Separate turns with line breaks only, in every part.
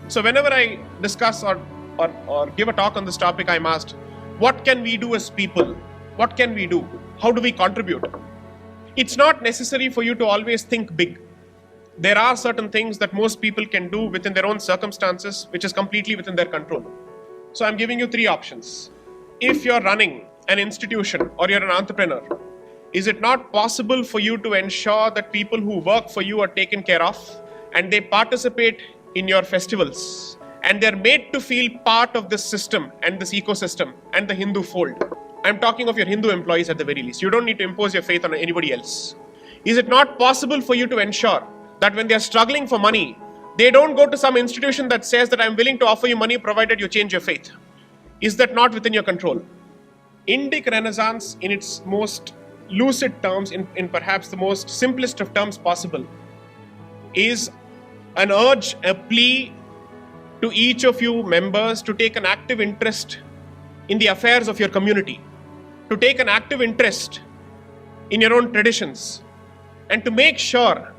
So whenever I discuss or give a talk on this topic, I'm asked, what can we do as people? What can we do? How do we contribute? It's not necessary for you to always think big. There are certain things that most people can do within their own circumstances, which is completely within their control. So I'm giving you 3 options. If you're running an institution or you're an entrepreneur, is it not possible for you to ensure that people who work for you are taken care of and they participate in your festivals and they're made to feel part of this system and this ecosystem and the Hindu fold? I'm talking of your Hindu employees at the very least. You don't need to impose your faith on anybody else. Is it not possible for you to ensure that when they're struggling for money, they don't go to some institution that says that I'm willing to offer you money provided you change your faith? Is that not within your control? Indic Renaissance, in its most lucid terms, in perhaps the most simplest of terms possible, is an urge, a plea to each of you members to take an active interest in the affairs of your community, to take an active interest in your own traditions, and to make sure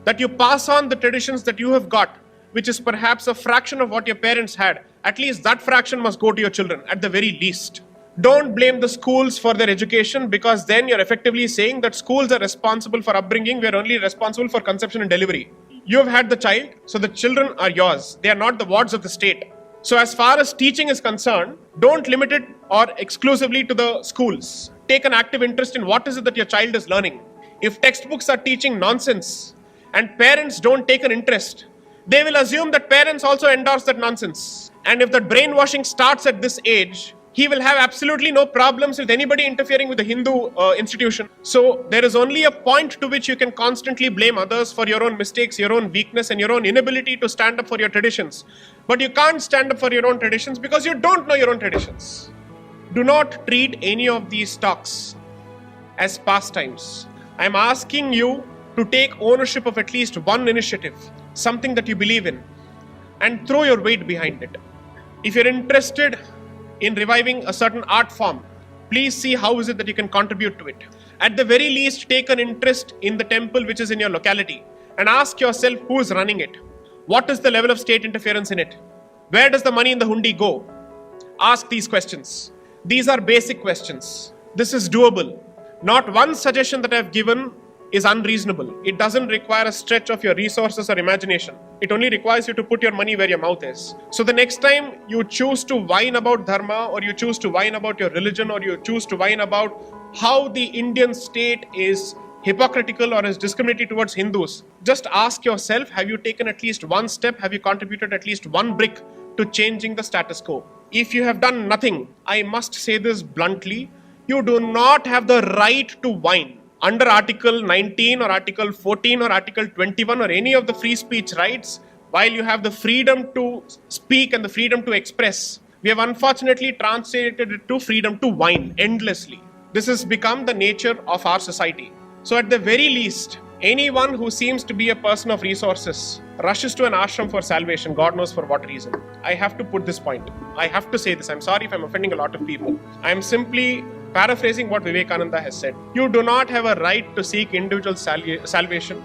that you pass on the traditions that you have got, which is perhaps a fraction of what your parents had. At least that fraction must go to your children, at the very least. Don't blame the schools for their education, because then you're effectively saying that schools are responsible for upbringing, we're only responsible for conception and delivery. You have had the child, so the children are yours. They are not the wards of the state. So as far as teaching is concerned, don't limit it or exclusively to the schools. Take an active interest in what is it that your child is learning. If textbooks are teaching nonsense and parents don't take an interest, they will assume that parents also endorse that nonsense. And if that brainwashing starts at this age, he will have absolutely no problems with anybody interfering with the Hindu institution. So there is only a point to which you can constantly blame others for your own mistakes, your own weakness, and your own inability to stand up for your traditions. But you can't stand up for your own traditions because you don't know your own traditions. Do not treat any of these talks as pastimes. I'm asking you to take ownership of at least one initiative, something that you believe in, and throw your weight behind it. If you're interested in reviving a certain art form, please see how is it that you can contribute to it. At the very least, take an interest in the temple which is in your locality and ask yourself who is running it. What is the level of state interference in it? Where does the money in the hundi go? Ask these questions. These are basic questions. This is doable. Not one suggestion that I've given is unreasonable. It doesn't require a stretch of your resources or imagination. It only requires you to put your money where your mouth is. So the next time you choose to whine about dharma, or you choose to whine about your religion, or you choose to whine about how the Indian state is hypocritical or is discriminatory towards Hindus, just ask yourself, have you taken at least one step? Have you contributed at least one brick to changing the status quo? If you have done nothing, I must say this bluntly, you do not have the right to whine. Under Article 19 or Article 14 or Article 21 or any of the free speech rights, while you have the freedom to speak and the freedom to express, we have unfortunately translated it to freedom to whine endlessly. This has become the nature of our society. So at the very least, anyone who seems to be a person of resources rushes to an ashram for salvation, God knows for what reason. I have to put this point. I have to say this. I'm sorry if I'm offending a lot of people. I'm simply paraphrasing what Vivekananda has said. You do not have a right to seek individual salvation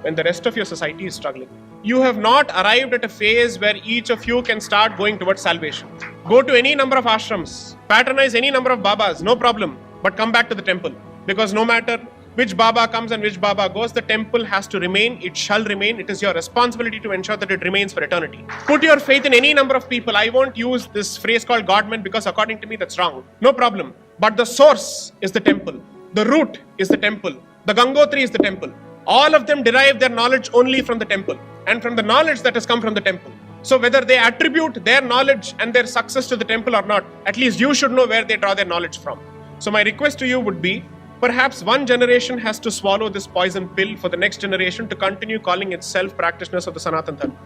when the rest of your society is struggling. You have not arrived at a phase where each of you can start going towards salvation. Go to any number of ashrams, patronize any number of babas, no problem, but come back to the temple. Because no matter which Baba comes and which Baba goes, the temple has to remain, it shall remain. It is your responsibility to ensure that it remains for eternity. Put your faith in any number of people. I won't use this phrase called Godman because according to me that's wrong. No problem. But the source is the temple. The root is the temple. The Gangotri is the temple. All of them derive their knowledge only from the temple and from the knowledge that has come from the temple. So whether they attribute their knowledge and their success to the temple or not, at least you should know where they draw their knowledge from. So my request to you would be, perhaps one generation has to swallow this poison pill for the next generation to continue calling itself practitioners of the Sanatan Dharma.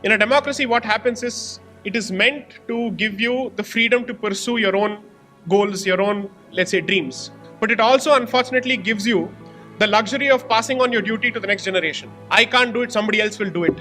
In a democracy, what happens is, it is meant to give you the freedom to pursue your own goals, your own, let's say, dreams. But it also unfortunately gives you the luxury of passing on your duty to the next generation. I can't do it, somebody else will do it.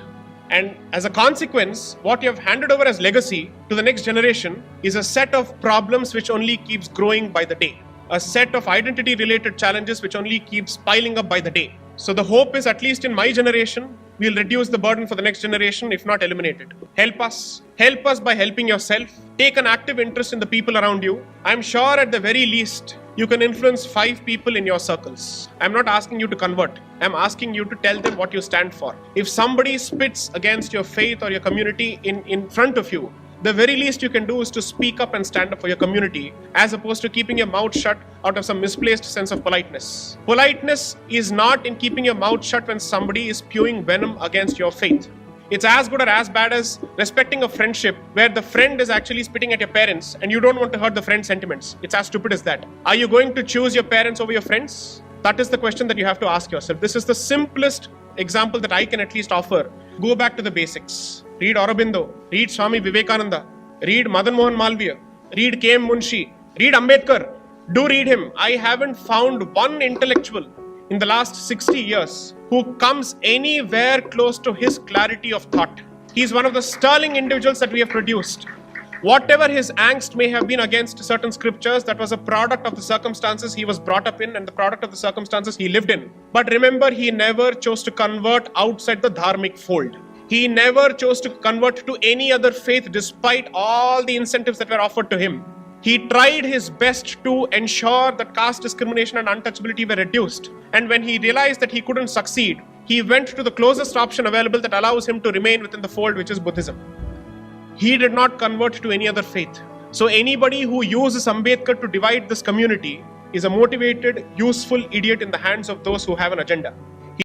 And as a consequence, what you have handed over as legacy to the next generation is a set of problems which only keeps growing by the day. A set of identity-related challenges which only keeps piling up by the day. So the hope is, at least in my generation, we'll reduce the burden for the next generation, if not eliminate it. Help us. Help us by helping yourself. Take an active interest in the people around you. I'm sure at the very least, you can influence 5 people in your circles. I'm not asking you to convert. I'm asking you to tell them what you stand for. If somebody spits against your faith or your community in front of you, the very least you can do is to speak up and stand up for your community, as opposed to keeping your mouth shut out of some misplaced sense of politeness. Politeness is not in keeping your mouth shut when somebody is spewing venom against your faith. It's as good or as bad as respecting a friendship where the friend is actually spitting at your parents and you don't want to hurt the friend's sentiments. It's as stupid as that. Are you going to choose your parents over your friends? That is the question that you have to ask yourself. This is the simplest example that I can at least offer. Go back to the basics. Read Aurobindo, read Swami Vivekananda, read Madan Mohan Malviya, read K.M. Munshi, read Ambedkar. Do read him. I haven't found one intellectual in the last 60 years who comes anywhere close to his clarity of thought. He's one of the sterling individuals that we have produced. Whatever his angst may have been against certain scriptures, that was a product of the circumstances he was brought up in and the product of the circumstances he lived in. But remember, he never chose to convert outside the dharmic fold. He never chose to convert to any other faith despite all the incentives that were offered to him. He tried his best to ensure that caste discrimination and untouchability were reduced. And when he realized that he couldn't succeed, he went to the closest option available that allows him to remain within the fold, which is Buddhism. He did not convert to any other faith. So anybody who uses Ambedkar to divide this community is a motivated, useful idiot in the hands of those who have an agenda.